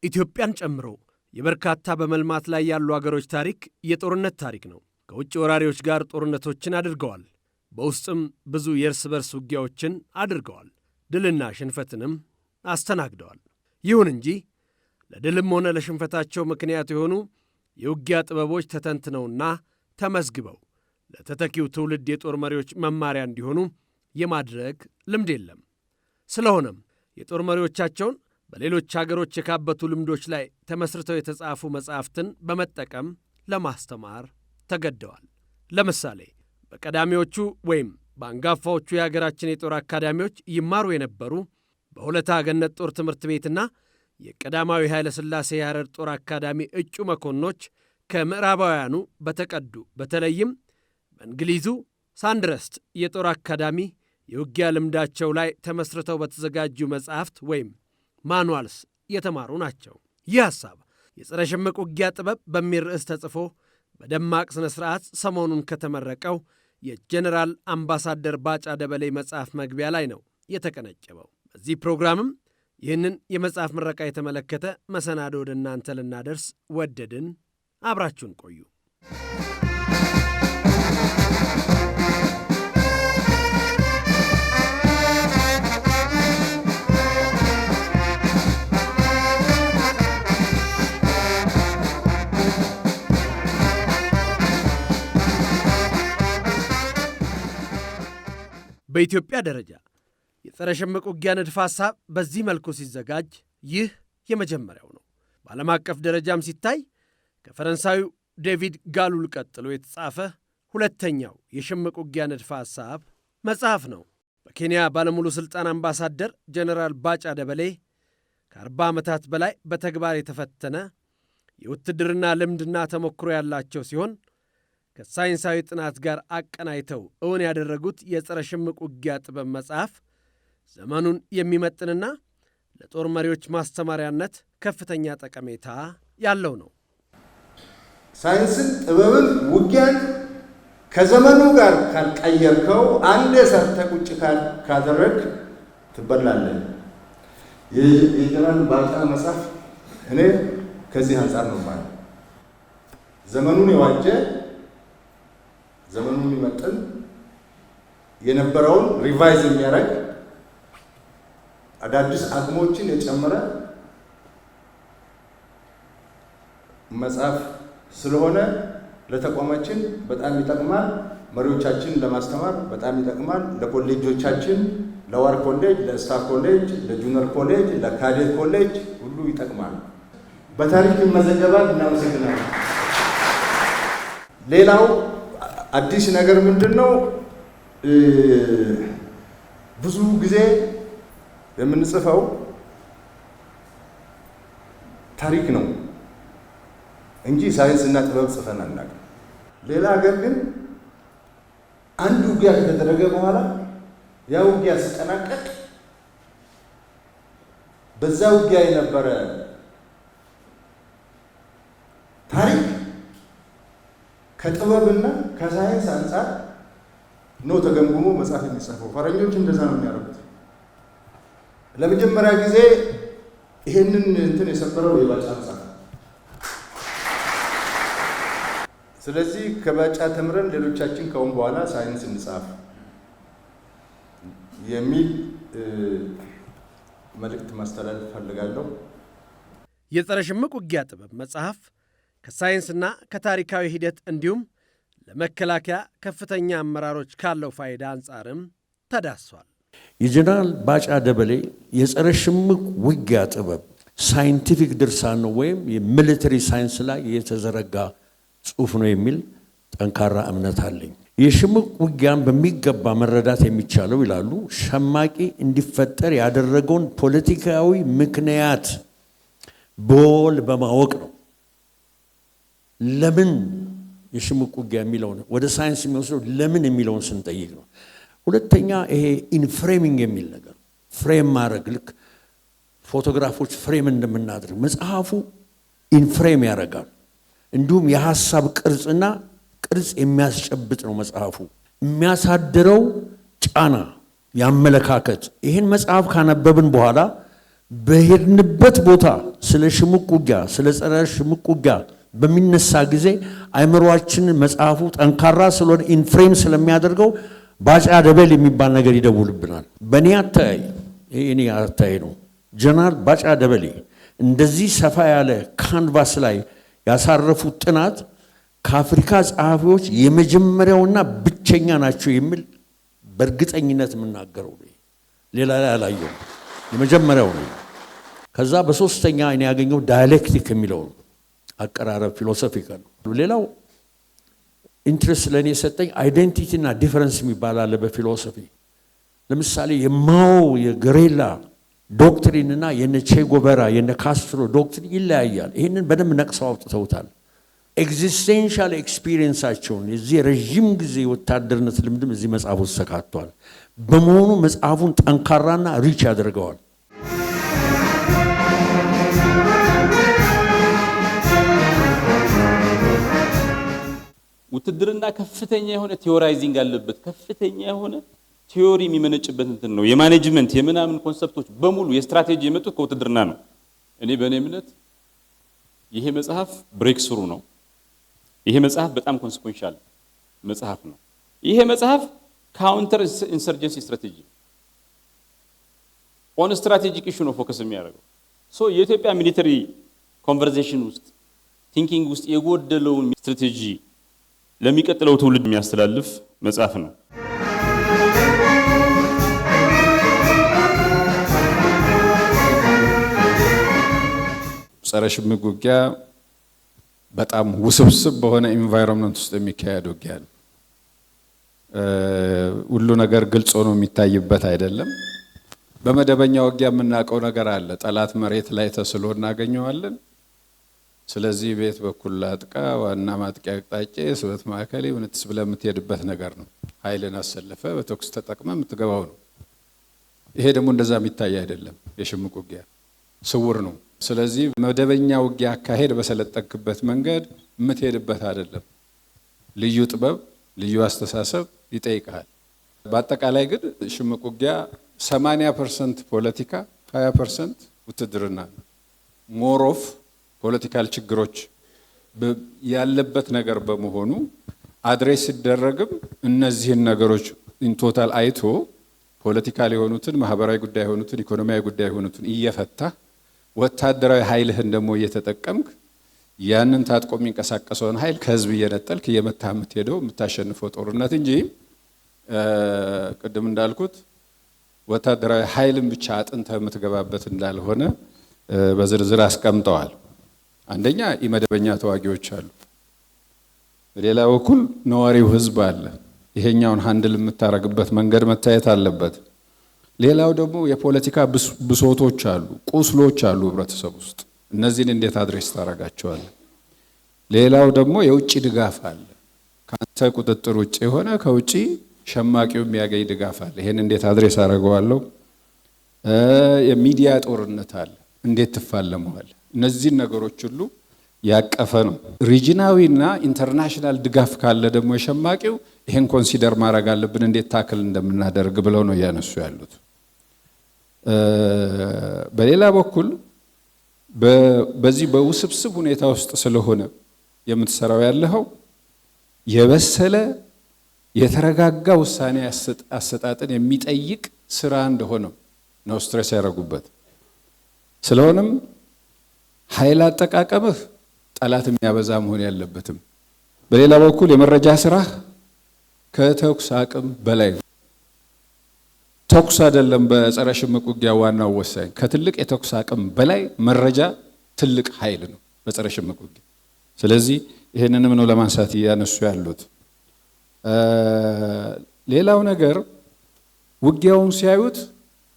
ኢትዮጵያን ጨምሮ የበርካታ በመልማት ላይ ያሉ አገሮች ታሪክ የጦርነት ታሪክ ነው። ከውጭ ወራሪዎች ጋር ጦርነቶችን አድርገዋል። በውስጥም ብዙ የእርስ በርስ ውጊያዎችን አድርገዋል። ድልና ሽንፈትንም አስተናግደዋል። ይሁን እንጂ ለድልም ሆነ ለሽንፈታቸው ምክንያት የሆኑ የውጊያ ጥበቦች ተተንትነውና ተመዝግበው ለተተኪው ትውልድ የጦር መሪዎች መማሪያ እንዲሆኑ የማድረግ ልምድ የለም። ስለሆነም የጦር መሪዎቻቸውን በሌሎች አገሮች የካበቱ ልምዶች ላይ ተመስርተው የተጻፉ መጻሕፍትን በመጠቀም ለማስተማር ተገደዋል። ለምሳሌ በቀዳሚዎቹ ወይም በአንጋፋዎቹ የአገራችን የጦር አካዳሚዎች ይማሩ የነበሩ በሁለታ ገነት ጦር ትምህርት ቤትና የቀዳማዊ ኃይለ ሥላሴ የሐረር ጦር አካዳሚ እጩ መኮንኖች ከምዕራባውያኑ በተቀዱ በተለይም በእንግሊዙ ሳንድረስት የጦር አካዳሚ የውጊያ ልምዳቸው ላይ ተመስርተው በተዘጋጁ መጻሕፍት ወይም ማኑዋልስ የተማሩ ናቸው። ይህ ሐሳብ የጸረ ሽምቅ ውጊያ ጥበብ በሚል ርዕስ ተጽፎ በደማቅ ሥነ ሥርዓት ሰሞኑን ከተመረቀው የጀኔራል አምባሳደር ባጫ ደበሌ መጽሐፍ መግቢያ ላይ ነው የተቀነጨበው። በዚህ ፕሮግራምም ይህንን የመጽሐፍ ምረቃ የተመለከተ መሰናዶ ወደ እናንተ ልናደርስ ወደድን። አብራችሁን ቆዩ። በኢትዮጵያ ደረጃ የጸረ ሽምቅ ውጊያ ንድፈ ሐሳብ በዚህ መልኩ ሲዘጋጅ ይህ የመጀመሪያው ነው። በዓለም አቀፍ ደረጃም ሲታይ ከፈረንሳዩ ዴቪድ ጋሉል ቀጥሎ የተጻፈ ሁለተኛው የሽምቅ ውጊያ ንድፈ ሐሳብ መጽሐፍ ነው። በኬንያ ባለሙሉ ሥልጣን አምባሳደር ጀነራል ባጫ ደበሌ ከ40 ዓመታት በላይ በተግባር የተፈተነ የውትድርና ልምድና ተሞክሮ ያላቸው ሲሆን ከሳይንሳዊ ጥናት ጋር አቀናይተው እውን ያደረጉት የጸረ ሽምቅ ውጊያ ጥበብ መጽሐፍ ዘመኑን የሚመጥንና ለጦር መሪዎች ማስተማሪያነት ከፍተኛ ጠቀሜታ ያለው ነው። ሳይንስን፣ ጥበብን፣ ውጊያን ከዘመኑ ጋር ካልቀየርከው አንዴ ሰርተህ ቁጭ ካደረግ ትበላለህ። የጀነራል ባጫ መጽሐፍ እኔ ከዚህ አንጻር ነው ማለት ዘመኑን የዋጀ ዘመኑን የሚመጥን የነበረውን ሪቫይዝ የሚያደርግ አዳዲስ አቅሞችን የጨመረ መጽሐፍ ስለሆነ ለተቋማችን በጣም ይጠቅማል። መሪዎቻችን ለማስተማር በጣም ይጠቅማል። ለኮሌጆቻችን፣ ለዋር ኮሌጅ፣ ለስታፍ ኮሌጅ፣ ለጁኒየር ኮሌጅ፣ ለካዴት ኮሌጅ ሁሉ ይጠቅማል። በታሪክ ይመዘገባል። እናመሰግናለን። ሌላው አዲስ ነገር ምንድን ነው? ብዙ ጊዜ የምንጽፈው ታሪክ ነው እንጂ ሳይንስና ጥበብ ጽፈን አናውቅም። ሌላ ሀገር ግን አንድ ውጊያ ከተደረገ በኋላ ያ ውጊያ ሲጠናቀቅ በዛ ውጊያ የነበረ ታሪክ ከጥበብና ከሳይንስ አንጻር ነው ተገምግሞ መጽሐፍ የሚጻፈው። ፈረንጆች እንደዛ ነው የሚያደርጉት። ለመጀመሪያ ጊዜ ይሄንን እንትን የሰበረው የባጫ መጽሐፍ። ስለዚህ ከባጫ ተምረን ሌሎቻችን ከአሁን በኋላ ሳይንስ እንጻፍ የሚል መልእክት ማስተላለፍ ፈልጋለሁ። የጸረ ሽምቅ ውጊያ ጥበብ መጽሐፍ ከሳይንስና ከታሪካዊ ሂደት እንዲሁም ለመከላከያ ከፍተኛ አመራሮች ካለው ፋይዳ አንጻርም ተዳስሷል። የጀነራል ባጫ ደበሌ የጸረ ሽምቅ ውጊያ ጥበብ ሳይንቲፊክ ድርሳን ነው ወይም የሚሊተሪ ሳይንስ ላይ የተዘረጋ ጽሑፍ ነው የሚል ጠንካራ እምነት አለኝ። የሽምቅ ውጊያን በሚገባ መረዳት የሚቻለው ይላሉ ሸማቂ እንዲፈጠር ያደረገውን ፖለቲካዊ ምክንያት በውል በማወቅ ነው። ለምን የሽምቅ ውጊያ የሚለውን ወደ ሳይንስ የሚወስደው ለምን የሚለውን ስንጠይቅ ነው። ሁለተኛ ይሄ ኢንፍሬሚንግ የሚል ነገር ፍሬም ማድረግ፣ ልክ ፎቶግራፎች ፍሬም እንደምናደርግ መጽሐፉ ኢንፍሬም ያደርጋል። እንዲሁም የሐሳብ ቅርጽና ቅርጽ የሚያስጨብጥ ነው መጽሐፉ። የሚያሳድረው ጫና ያመለካከት ይህን መጽሐፍ ካነበብን በኋላ በሄድንበት ቦታ ስለ ሽምቅ ውጊያ ስለ ጸረ ሽምቅ ውጊያ በሚነሳ ጊዜ አይምሮአችንን መጽሐፉ ጠንካራ ስለሆነ ኢንፍሬም ስለሚያደርገው ባጫ ደበል የሚባል ነገር ይደውልብናል። በእኔ አተያይ ይሄ እኔ አተያይ ነው። ጀነራል ባጫ ደበሌ እንደዚህ ሰፋ ያለ ካንቫስ ላይ ያሳረፉት ጥናት ከአፍሪካ ጸሐፊዎች የመጀመሪያውና ብቸኛ ናቸው የሚል በእርግጠኝነት የምናገረው ነው። ሌላ ላይ አላየው፣ የመጀመሪያው ነው። ከዛ በሶስተኛ እኔ ያገኘው ዳያሌክቲክ የሚለው አቀራረብ ፊሎሶፊካል ነው። ሌላው ኢንትረስት ለእኔ የሰጠኝ አይዴንቲቲ እና ዲፈረንስ የሚባል አለ በፊሎሶፊ። ለምሳሌ የማኦ የገሬላ ዶክትሪን እና የነ ቼ ጎቬራ የነ ካስትሮ ዶክትሪን ይለያያል። ይህንን በደንብ ነቅሰው አውጥተውታል። ኤግዚስቴንሻል ኤክስፒሪየንሳቸውን የዚህ ረዥም ጊዜ ወታደርነት ልምድም እዚህ መጽሐፍ ውስጥ ተካቷል። በመሆኑ መጽሐፉን ጠንካራና ሪች ያደርገዋል። ውትድርና ከፍተኛ የሆነ ቲዮራይዚንግ አለበት። ከፍተኛ የሆነ ቲዮሪ የሚመነጭበት እንትን ነው። የማኔጅመንት የምናምን ኮንሰፕቶች በሙሉ የስትራቴጂ የመጡት ከውትድርና ነው። እኔ በእኔ እምነት ይሄ መጽሐፍ ብሬክ ስሩ ነው። ይሄ መጽሐፍ በጣም ኮንሲኩዌንሻል መጽሐፍ ነው። ይሄ መጽሐፍ ካውንተር ኢንሰርጀንሲ ስትራቴጂ ኦን ስትራቴጂክ ኢሹ ነው ፎከስ የሚያደርገው። ሶ የኢትዮጵያ ሚሊተሪ ኮንቨርሴሽን ውስጥ ቲንኪንግ ውስጥ የጎደለውን ስትራቴጂ ለሚቀጥለው ትውልድ የሚያስተላልፍ መጽሐፍ ነው። ጸረ ሽምቅ ውጊያ በጣም ውስብስብ በሆነ ኢንቫይሮንመንት ውስጥ የሚካሄድ ውጊያ ነው። ሁሉ ነገር ግልጽ ሆኖ የሚታይበት አይደለም። በመደበኛ ውጊያ የምናውቀው ነገር አለ። ጠላት መሬት ላይ ተስሎ እናገኘዋለን። ስለዚህ ቤት በኩል ላጥቃ፣ ዋና ማጥቂያ አቅጣጫ፣ የስበት ማዕከል ምንትስ ብለህ የምትሄድበት ነገር ነው። ኃይልን አሰልፈ በተኩስ ተጠቅመ የምትገባው ነው። ይሄ ደግሞ እንደዛ የሚታይ አይደለም። የሽምቅ ውጊያ ስውር ነው። ስለዚህ መደበኛ ውጊያ አካሄድ በሰለጠንክበት መንገድ የምትሄድበት አይደለም። ልዩ ጥበብ፣ ልዩ አስተሳሰብ ይጠይቃል። በአጠቃላይ ግን ሽምቅ ውጊያ 80% ፖለቲካ፣ 20% ውትድርና ነው። ሞር ኦፍ ፖለቲካል ችግሮች ያለበት ነገር በመሆኑ አድሬስ ሲደረግም እነዚህን ነገሮች ኢንቶታል አይቶ ፖለቲካል የሆኑትን፣ ማህበራዊ ጉዳይ የሆኑትን፣ ኢኮኖሚያዊ ጉዳይ የሆኑትን እየፈታ ወታደራዊ ኃይልህን ደግሞ እየተጠቀምክ ያንን ታጥቆ የሚንቀሳቀሰውን ኃይል ከህዝብ እየነጠልክ እየመታህ የምትሄደው የምታሸንፈው ጦርነት እንጂ ቅድም እንዳልኩት ወታደራዊ ኃይልን ብቻ አጥንተህ የምትገባበት እንዳልሆነ በዝርዝር አስቀምጠዋል። አንደኛ የመደበኛ ተዋጊዎች አሉ። በሌላ በኩል ነዋሪው ህዝብ አለ። ይሄኛውን ሃንድል የምታረግበት መንገድ መታየት አለበት። ሌላው ደግሞ የፖለቲካ ብሶቶች አሉ፣ ቁስሎች አሉ ህብረተሰብ ውስጥ። እነዚህን እንዴት አድሬስ ታረጋቸዋለህ? ሌላው ደግሞ የውጭ ድጋፍ አለ። ካንተ ቁጥጥር ውጭ የሆነ ከውጭ ሸማቂው የሚያገኝ ድጋፍ አለ። ይሄን እንዴት አድሬስ አደርገዋለሁ? የሚዲያ ጦርነት አለ። እንዴት ትፋለመዋለህ? እነዚህን ነገሮች ሁሉ ያቀፈ ነው። ሪጂናዊና ኢንተርናሽናል ድጋፍ ካለ ደግሞ የሸማቂው ይሄን ኮንሲደር ማድረግ አለብን፣ እንዴት ታክል እንደምናደርግ ብለው ነው እያነሱ ያሉት። በሌላ በኩል በዚህ በውስብስብ ሁኔታ ውስጥ ስለሆነ የምትሰራው ያለኸው የበሰለ የተረጋጋ ውሳኔ አሰጣጥን የሚጠይቅ ስራ እንደሆነ ነው ስትሬስ ያደረጉበት። ስለሆነም ኃይል አጠቃቀምህ ጠላት የሚያበዛ መሆን ያለበትም። በሌላ በኩል የመረጃ ስራ ከተኩስ አቅም በላይ ነው። ተኩስ አይደለም በጸረ ሽምቅ ውጊያ ዋናው ወሳኝ። ከትልቅ የተኩስ አቅም በላይ መረጃ ትልቅ ኃይል ነው በጸረ ሽምቅ ውጊያ። ስለዚህ ይሄንንም ነው ለማንሳት ያነሱ ያሉት። ሌላው ነገር ውጊያውን ሲያዩት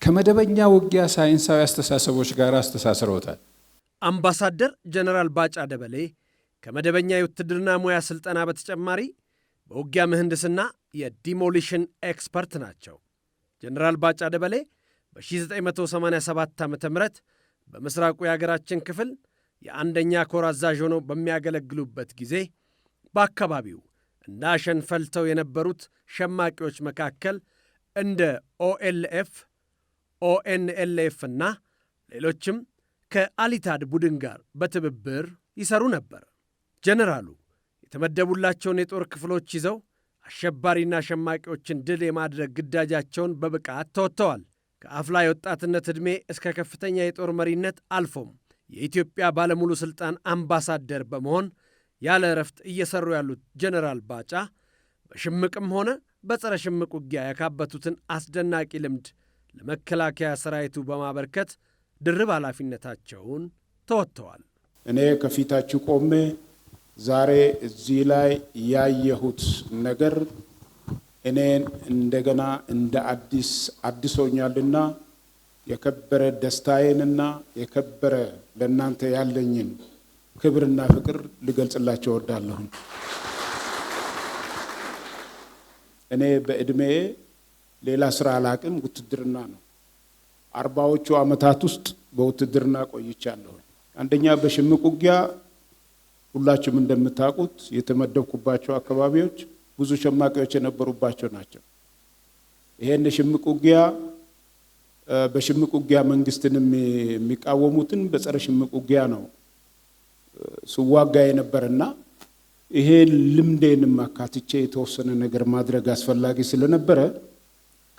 ከመደበኛ ውጊያ ሳይንሳዊ አስተሳሰቦች ጋር አስተሳስረውታል። አምባሳደር ጀነራል ባጫ ደበሌ ከመደበኛ የውትድርና ሙያ ሥልጠና በተጨማሪ በውጊያ ምህንድስና የዲሞሊሽን ኤክስፐርት ናቸው። ጀነራል ባጫ ደበሌ በ1987 ዓ ም በምስራቁ የአገራችን ክፍል የአንደኛ ኮር አዛዥ ሆነው በሚያገለግሉበት ጊዜ በአካባቢው እንደ አሸን ፈልተው የነበሩት ሸማቂዎች መካከል እንደ ኦኤልኤፍ፣ ኦኤንኤልኤፍ እና ሌሎችም ከአሊታድ ቡድን ጋር በትብብር ይሰሩ ነበር። ጀነራሉ የተመደቡላቸውን የጦር ክፍሎች ይዘው አሸባሪና ሸማቂዎችን ድል የማድረግ ግዳጃቸውን በብቃት ተወጥተዋል። ከአፍላ የወጣትነት ዕድሜ እስከ ከፍተኛ የጦር መሪነት አልፎም የኢትዮጵያ ባለሙሉ ሥልጣን አምባሳደር በመሆን ያለ እረፍት እየሠሩ ያሉት ጀነራል ባጫ በሽምቅም ሆነ በጸረ ሽምቅ ውጊያ ያካበቱትን አስደናቂ ልምድ ለመከላከያ ሰራዊቱ በማበርከት ድርብ ኃላፊነታቸውን ተወጥተዋል። እኔ ከፊታችሁ ቆሜ ዛሬ እዚህ ላይ ያየሁት ነገር እኔን እንደገና እንደ አዲሶኛልና የከበረ ደስታዬንና የከበረ ለእናንተ ያለኝን ክብርና ፍቅር ልገልጽላችሁ እወዳለሁ። እኔ በዕድሜ ሌላ ስራ አላቅም፣ ውትድርና ነው። 40ዎቹ ዓመታት ውስጥ በውትድርና ቆይቻለሁ። አንደኛ በሽምቅ ውጊያ ሁላችሁም እንደምታውቁት የተመደብኩባቸው አካባቢዎች ብዙ ሸማቂዎች የነበሩባቸው ናቸው። ይሄን ሽምቅ ውጊያ በሽምቅ ውጊያ መንግስትን የሚቃወሙትን በጸረ ሽምቅ ውጊያ ነው ስዋጋ የነበረና ይሄ ልምዴንም አካትቼ የተወሰነ ነገር ማድረግ አስፈላጊ ስለነበረ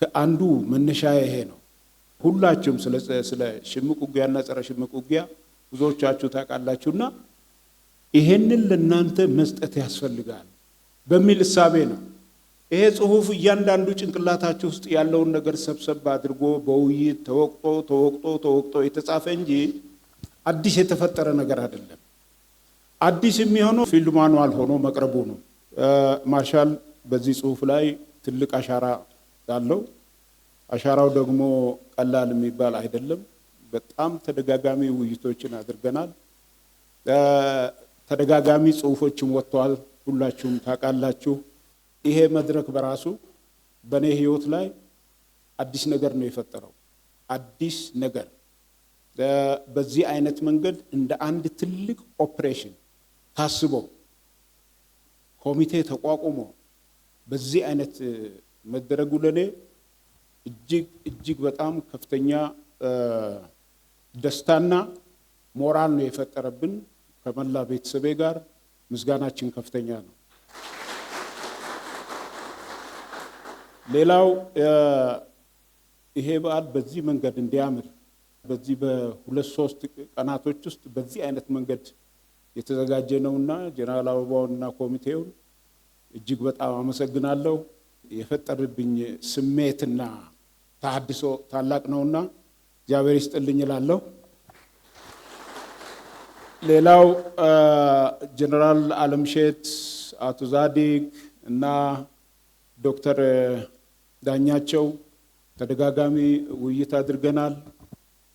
ከአንዱ መነሻ ይሄ ነው። ሁላችሁም ስለ ሽምቅ ውጊያና ጸረ ሽምቅ ውጊያ ብዙዎቻችሁ ታውቃላችሁና ይሄንን ለእናንተ መስጠት ያስፈልጋል በሚል እሳቤ ነው። ይሄ ጽሁፍ እያንዳንዱ ጭንቅላታችሁ ውስጥ ያለውን ነገር ሰብሰብ አድርጎ በውይይት ተወቅጦ የተጻፈ እንጂ አዲስ የተፈጠረ ነገር አይደለም። አዲስ የሚሆነው ፊልድ ማኑዋል ሆኖ መቅረቡ ነው። ማርሻል በዚህ ጽሁፍ ላይ ትልቅ አሻራ ያለው፣ አሻራው ደግሞ ቀላል የሚባል አይደለም። በጣም ተደጋጋሚ ውይይቶችን አድርገናል። ተደጋጋሚ ጽሁፎችም ወጥተዋል። ሁላችሁም ታውቃላችሁ። ይሄ መድረክ በራሱ በእኔ ህይወት ላይ አዲስ ነገር ነው የፈጠረው። አዲስ ነገር በዚህ አይነት መንገድ እንደ አንድ ትልቅ ኦፕሬሽን ታስቦ ኮሚቴ ተቋቁሞ በዚህ አይነት መደረጉ ለኔ እጅግ በጣም ከፍተኛ ደስታና ሞራል ነው የፈጠረብን። ከመላ ቤተሰቤ ጋር ምስጋናችን ከፍተኛ ነው። ሌላው ይሄ በዓል በዚህ መንገድ እንዲያምር በዚህ በ2-3 ቀናቶች ውስጥ በዚህ አይነት መንገድ የተዘጋጀ ነውና ጀነራል አበባውንና ኮሚቴውን እጅግ በጣም አመሰግናለሁ። የፈጠረብኝ ስሜትና ተሐድሶ ታላቅ ነውና እግዚአብሔር ይስጥልኝ እላለሁ። ሌላው ጀነራል አለምሸት፣ አቶ ዛዲግ እና ዶክተር ዳኛቸው ተደጋጋሚ ውይይት አድርገናል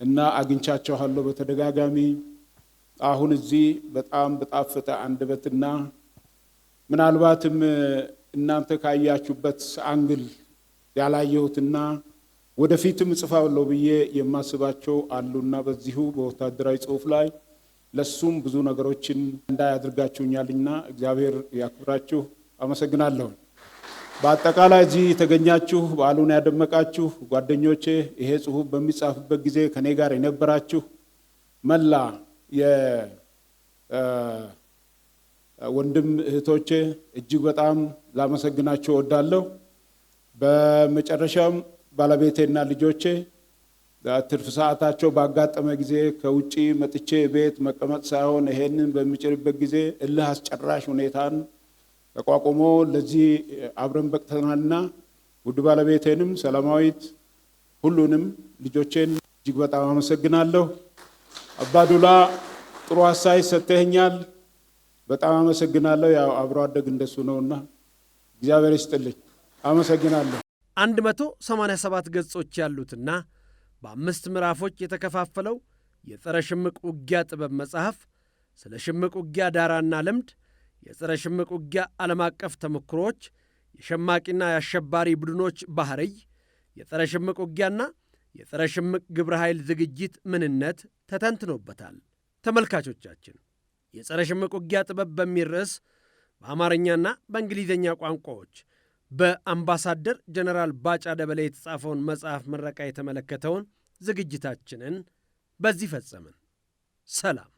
እና አግኝቻቸዋለሁ በተደጋጋሚ። አሁን እዚህ በጣም በጣፈጠ አንደበትና ምናልባትም እናንተ ካያችሁበት አንግል ያላየሁትና ወደፊትም እጽፋለሁ ብዬ የማስባቸው አሉና በዚሁ በወታደራዊ ጽሁፍ ላይ ለሱም ብዙ ነገሮችን እንዳያደርጋችሁኛልና እግዚአብሔር ያክብራችሁ። አመሰግናለሁ። በአጠቃላይ እዚህ የተገኛችሁ በዓሉን ያደመቃችሁ ጓደኞቼ፣ ይሄ ጽሁፍ በሚጻፍበት ጊዜ ከኔ ጋር የነበራችሁ መላ የወንድም እህቶቼ እጅግ በጣም ላመሰግናችሁ እወዳለሁ። በመጨረሻም ባለቤቴና ልጆቼ ትርፍ ሰዓታቸው ባጋጠመ ጊዜ ከውጪ መጥቼ ቤት መቀመጥ ሳይሆን ይሄንን በሚጭርበት ጊዜ እልህ አስጨራሽ ሁኔታን ተቋቁሞ ለዚህ አብረን በቅተናልና ውድ ባለቤቴንም ሰላማዊት ሁሉንም ልጆቼን እጅግ በጣም አመሰግናለሁ። አባዱላ ጥሩ ሀሳብ ሰጥተኸኛል፣ በጣም አመሰግናለሁ። ያው አብሮ አደግ እንደሱ ነውና እግዚአብሔር ይስጥልኝ። አመሰግናለሁ። 187 ገጾች ያሉትና በ5 ምዕራፎች የተከፋፈለው የጸረ ሽምቅ ውጊያ ጥበብ መጽሐፍ ስለ ሽምቅ ውጊያ ዳራና ልምድ፣ የጸረ ሽምቅ ውጊያ ዓለም አቀፍ ተሞክሮዎች፣ የሸማቂና የአሸባሪ ቡድኖች ባህርይ፣ የጸረ ሽምቅ ውጊያና የጸረ ሽምቅ ግብረ ኃይል ዝግጅት ምንነት ተተንትኖበታል። ተመልካቾቻችን የጸረ ሽምቅ ውጊያ ጥበብ በሚል ርዕስ በአማርኛና በእንግሊዝኛ ቋንቋዎች በአምባሳደር ጀነራል ባጫ ደበሌ የተጻፈውን መጽሐፍ ምረቃ የተመለከተውን ዝግጅታችንን በዚህ ፈጸምን። ሰላም።